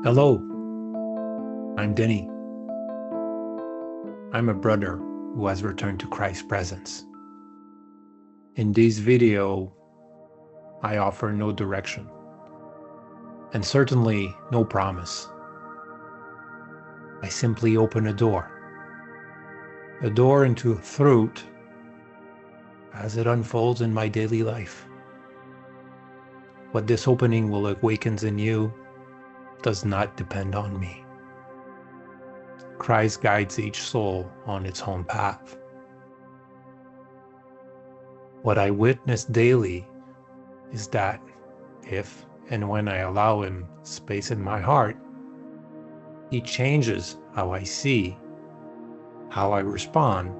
Hello, I'm Denis. I'm a brother who has returned to Christ's presence. In this video, I offer no direction and certainly no promise. I simply open a door into truth as it unfolds in my daily life. What this opening will awaken in you does not depend on me. Christ guides each soul on its own path. What I witness daily is that if and when I allow Him space in my heart, He changes how I see, how I respond,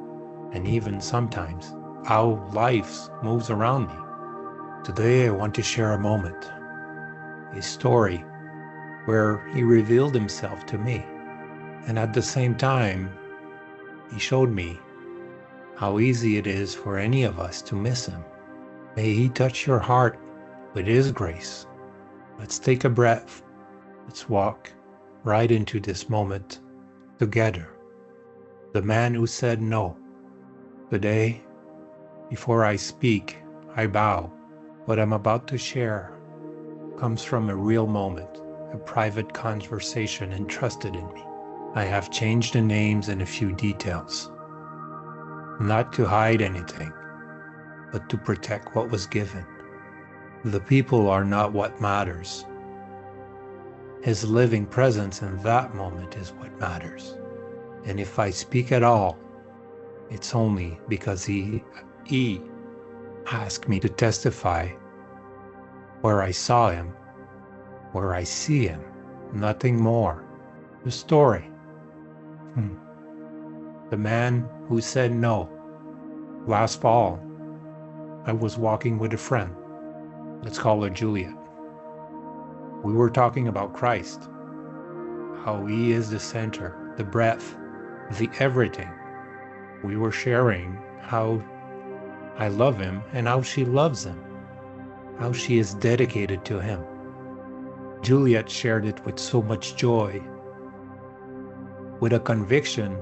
and even sometimes how life moves around me. Today I want to share a moment, a story where He revealed Himself to me, and at the same time, He showed me how easy it is for any of us to miss Him. May He touch your heart with His grace. Let's take a breath. Let's walk right into this moment together. The man who said no. Today, before I speak, I bow. What I'm about to share comes from a real moment, a private conversation entrusted in me. I have changed the names and a few details, not to hide anything, but to protect what was given. The people are not what matters. His living presence in that moment is what matters. And if I speak at all, it's only because He asked me to testify where I saw Him, where I see Him, nothing more. The story. The man who said no. Last fall, I was walking with a friend. Let's call her Juliet. We were talking about Christ, how He is the center, the breadth, the everything. We were sharing how I love Him and how she loves Him, how she is dedicated to Him. Juliet shared it with so much joy, with a conviction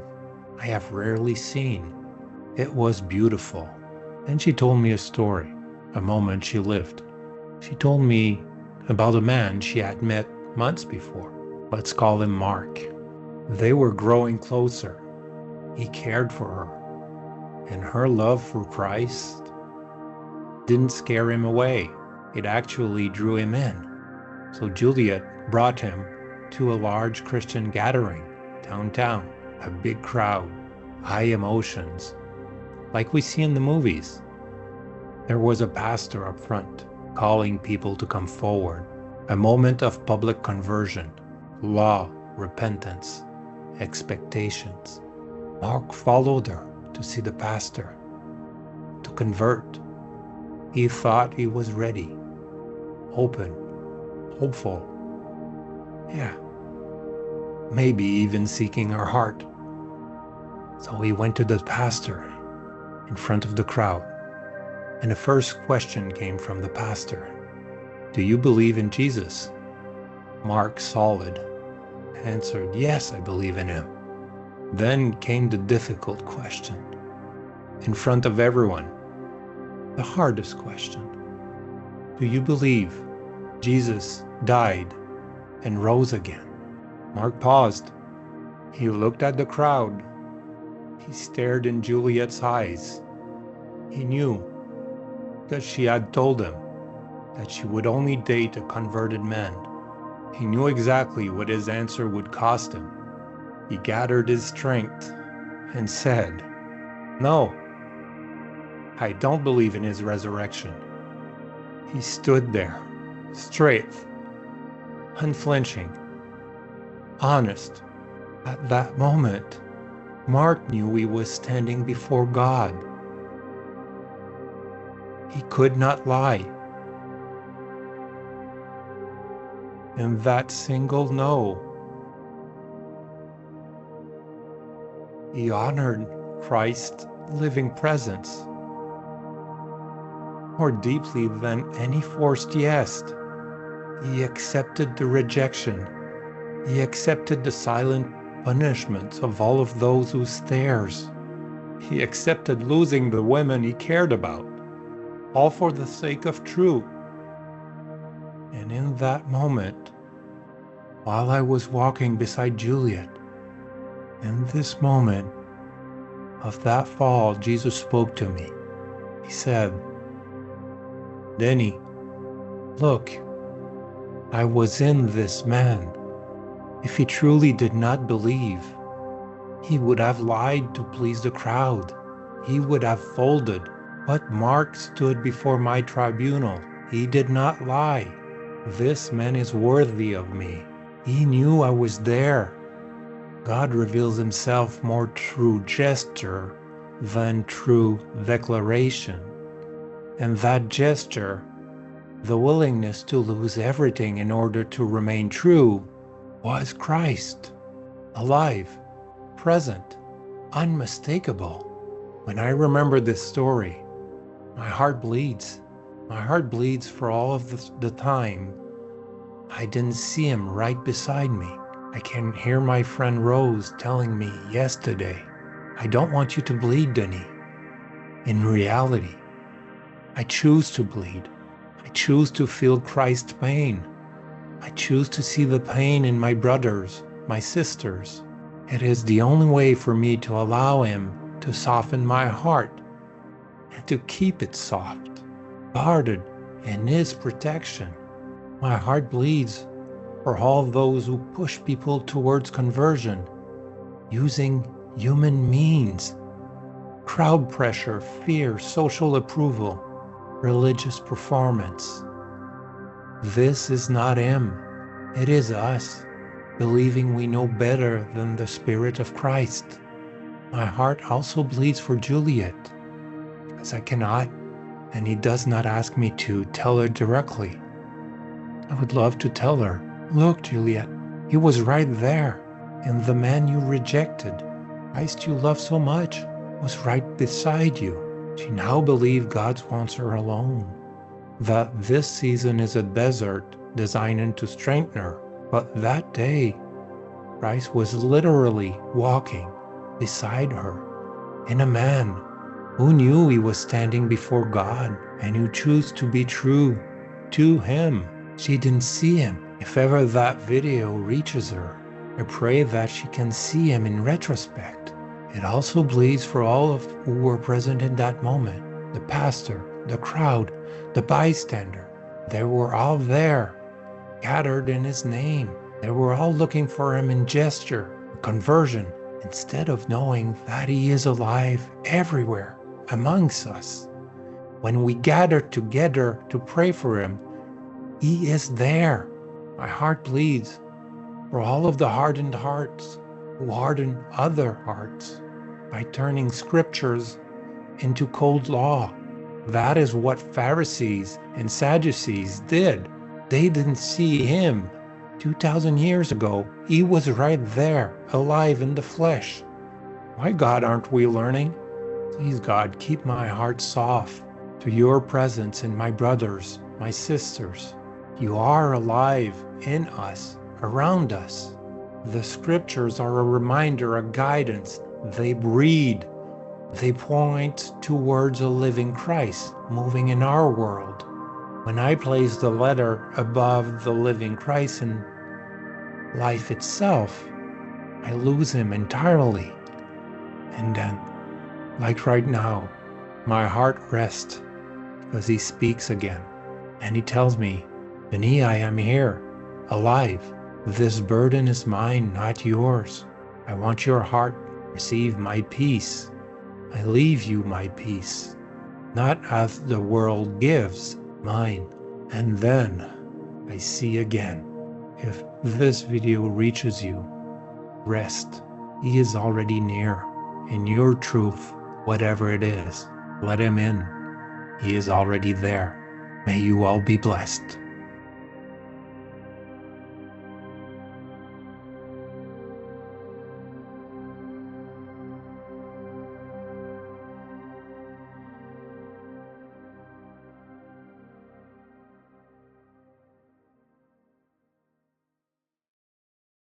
I have rarely seen. It was beautiful. And she told me a story, a moment she lived. She told me about a man she had met months before. Let's call him Mark. They were growing closer. He cared for her. And her love for Christ didn't scare him away. It actually drew him in. So Juliet brought him to a large Christian gathering downtown. A big crowd, high emotions, like we see in the movies. There was a pastor up front, calling people to come forward. A moment of public conversion, law, repentance, expectations. Mark followed her to see the pastor, to convert. He thought he was ready, open, hopeful. Yeah, maybe even seeking her heart. So he went to the pastor in front of the crowd. And the first question came from the pastor. Do you believe in Jesus? Mark, solid, answered, yes, I believe in Him. Then came the difficult question. In front of everyone, the hardest question. Do you believe Jesus died and rose again? Mark paused. He looked at the crowd. He stared in Juliet's eyes. He knew that she had told him that she would only date a converted man. He knew exactly what his answer would cost him. He gathered his strength and said, no, I don't believe in His resurrection. He stood there, straight, unflinching, honest. At that moment, Mark knew he was standing before God. He could not lie. In that single no, he honored Christ's living presence more deeply than any forced yes. He accepted the rejection He accepted the silent punishments of all of those who stares. He accepted losing the women he cared about, all for the sake of truth. And in that moment, while I was walking beside Juliet, in this moment of that fall, Jesus spoke to me. He said, "Denis, look, I was in this man. If he truly did not believe, he would have lied to please the crowd. He would have folded. But Mark stood before my tribunal. He did not lie. This man is worthy of me. He knew I was there." God reveals himself more through gesture than through declaration. And that gesture, the willingness to lose everything in order to remain true, was Christ, alive, present, unmistakable. When I remember this story, my heart bleeds. My heart bleeds for all of the time I didn't see him right beside me. I can hear my friend Rose telling me yesterday, "I don't want you to bleed, Denis." In reality, I choose to bleed. I choose to feel Christ's pain. I choose to see the pain in my brothers, my sisters. It is the only way for me to allow him to soften my heart and to keep it soft, guarded in his protection. My heart bleeds for all those who push people towards conversion using human means, crowd pressure, fear, social approval, religious performance. This is not him. It is us, believing we know better than the Spirit of Christ. My heart also bleeds for Juliet, because I cannot, and he does not ask me to, tell her directly. I would love to tell her, "Look, Juliet, he was right there, and the man you rejected, Christ you love so much, was right beside you." She now believes God wants her alone, that this season is a desert designed to strengthen her. But that day, Christ was literally walking beside her, in a man who knew he was standing before God and who chose to be true to him. She didn't see him. If ever that video reaches her, I pray that she can see him in retrospect. It also bleeds for all of who were present in that moment. The pastor, the crowd, the bystander. They were all there, gathered in his name. They were all looking for him in gesture, conversion, instead of knowing that he is alive everywhere amongst us. When we gather together to pray for him, he is there. My heart bleeds for all of the hardened hearts who harden other hearts by turning scriptures into cold law. That is what Pharisees and Sadducees did. They didn't see him 2,000 years ago. He was right there, alive in the flesh. Why, God, aren't we learning? Please, God, keep my heart soft to your presence in my brothers, my sisters. You are alive in us, around us. The scriptures are a reminder, a guidance. They breed. They point towards a living Christ moving in our world. When I place the letter above the living Christ in life itself, I lose him entirely. And then, like right now, my heart rests because he speaks again. And he tells me, "Denis, I am here, alive. This burden is mine, not yours. I want your heart. Receive my peace. I leave you my peace, not as the world gives, mine." And then I see again. If this video reaches you, rest. He is already near. In your truth, whatever it is, let him in. He is already there. May you all be blessed.